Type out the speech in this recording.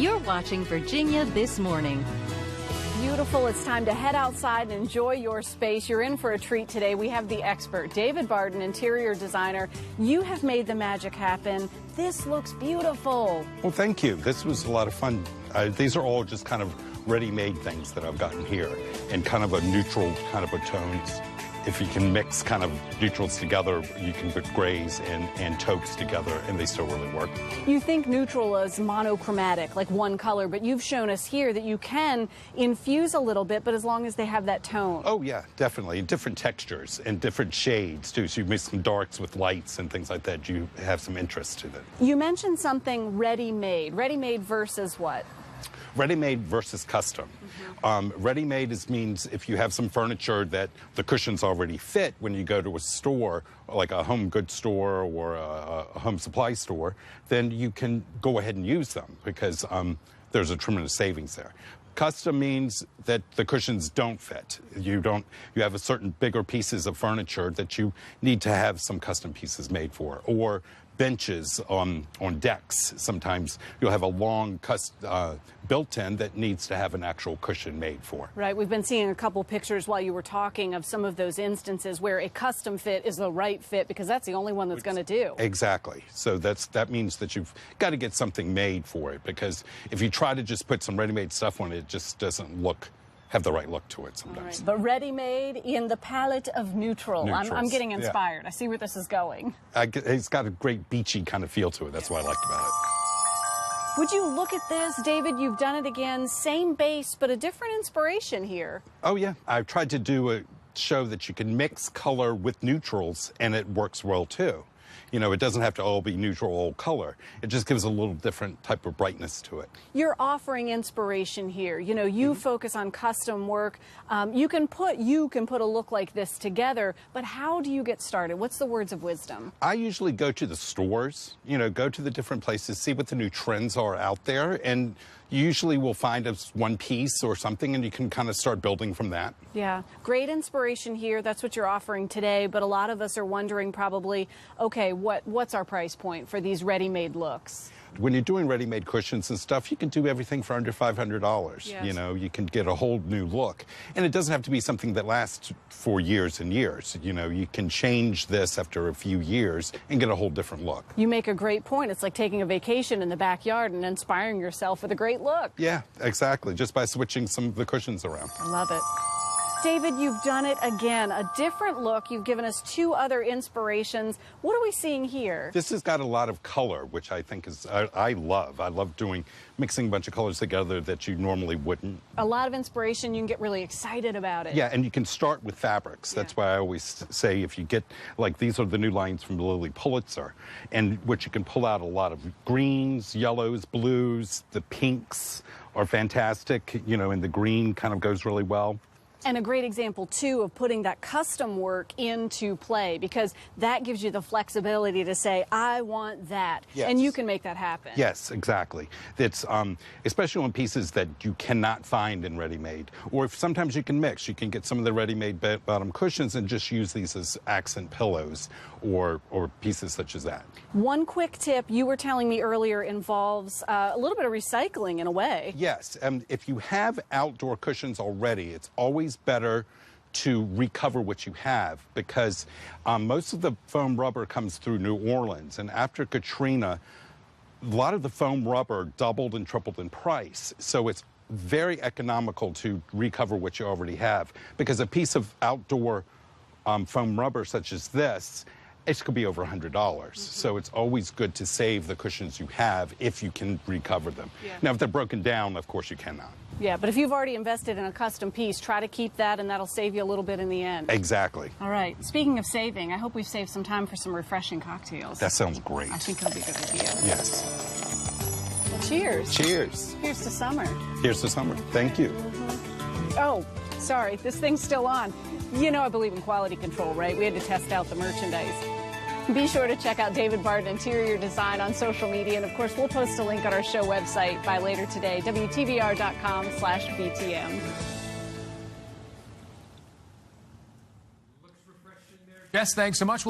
You're watching Virginia This Morning. Beautiful. It's time to head outside and enjoy your space. You're in for a treat today. We have the expert, David Barden, interior designer. You have made the magic happen. This looks beautiful. Well, thank you. This was a lot of fun. These are all just kind of ready-made things that I've gotten here in kind of a neutral kind of a tones. If you can mix kind of neutrals together, you can put grays and taupes together, and they still really work. You think neutral is monochromatic, like one color, but you've shown us here that you can infuse a little bit, but as long as they have that tone. Oh, yeah, definitely. Different textures and different shades, too. So you mix some darks with lights and things like that. You have some interest to it. You mentioned something ready-made. Ready-made versus what? Ready-made versus custom. Ready-made means if you have some furniture that the cushions already fit when you go to a store, like a home goods store or a home supply store, then you can go ahead and use them because there's a tremendous savings there. Custom means that the cushions don't fit. You have a certain bigger pieces of furniture that you need to have some custom pieces made for, or benches on decks. Sometimes you'll have a long built-in that needs to have an actual cushion made for. Right. We've been seeing a couple pictures while you were talking of some of those instances where a custom fit is the right fit because that's the only one that's going to do. Exactly. So that means that you've got to get something made for it, because if you try to just put some ready-made stuff on it, it just doesn't have the right look to it sometimes. Right. But ready-made in the palette of neutral. I'm getting inspired. Yeah. I see where this is going. It's got a great beachy kind of feel to it. That's what I liked about it. Would you look at this, David? You've done it again. Same base, but a different inspiration here. Oh, yeah. I've tried to show that you can mix color with neutrals, and it works well, too. You know, it doesn't have to all be neutral, all color. It just gives a little different type of brightness to it. You're offering inspiration here. You know, you focus on custom work. You can put a look like this together, but how do you get started? What's the words of wisdom? I usually go to the stores, go to the different places, see what the new trends are out there, and you usually will find one piece or something, and you can kind of start building from that. Yeah, great inspiration here. That's what you're offering today, but a lot of us are wondering probably, okay, what's our price point for these ready-made looks? When you're doing ready-made cushions and stuff, you can do everything for under $500. Yes. You can get a whole new look. And it doesn't have to be something that lasts for years and years. You can change this after a few years and get a whole different look. You make a great point. It's like taking a vacation in the backyard and inspiring yourself with a great look. Yeah, exactly, just by switching some of the cushions around. I love it. David, you've done it again. A different look. You've given us two other inspirations. What are we seeing here? This has got a lot of color, which I think I love. I love mixing a bunch of colors together that you normally wouldn't. A lot of inspiration. You can get really excited about it. Yeah, and you can start with fabrics. That's why I always say if you get, like, these are the new lines from Lily Pulitzer, and which you can pull out a lot of greens, yellows, blues. The pinks are fantastic, and the green kind of goes really well. And a great example, too, of putting that custom work into play, because that gives you the flexibility to say, I want that. Yes. And you can make that happen. Yes, exactly. It's especially on pieces that you cannot find in ready-made. Or if sometimes you can mix. You can get some of the ready-made bottom cushions and just use these as accent pillows or pieces such as that. One quick tip you were telling me earlier involves a little bit of recycling in a way. Yes. If you have outdoor cushions already, it's always better to recover what you have, because most of the foam rubber comes through New Orleans, and after Katrina, a lot of the foam rubber doubled and tripled in price. So it's very economical to recover what you already have, because a piece of outdoor foam rubber such as this, it could be over $100. So it's always good to save the cushions you have if you can recover them. Yeah. Now, if they're broken down, of course you cannot. Yeah, but if you've already invested in a custom piece, try to keep that, and that'll save you a little bit in the end. Exactly. All right. Speaking of saving, I hope we've saved some time for some refreshing cocktails. That sounds great. I think it'll be good with you. Yes. Well, cheers. Cheers. Here's to summer. Here's to summer. Thank you. Oh, sorry. This thing's still on. I believe in quality control, right? We had to test out the merchandise. Be sure to check out David Barden Interior Design on social media. And, of course, we'll post a link on our show website by later today, WTVR.com/BTM. Jess, thanks so much.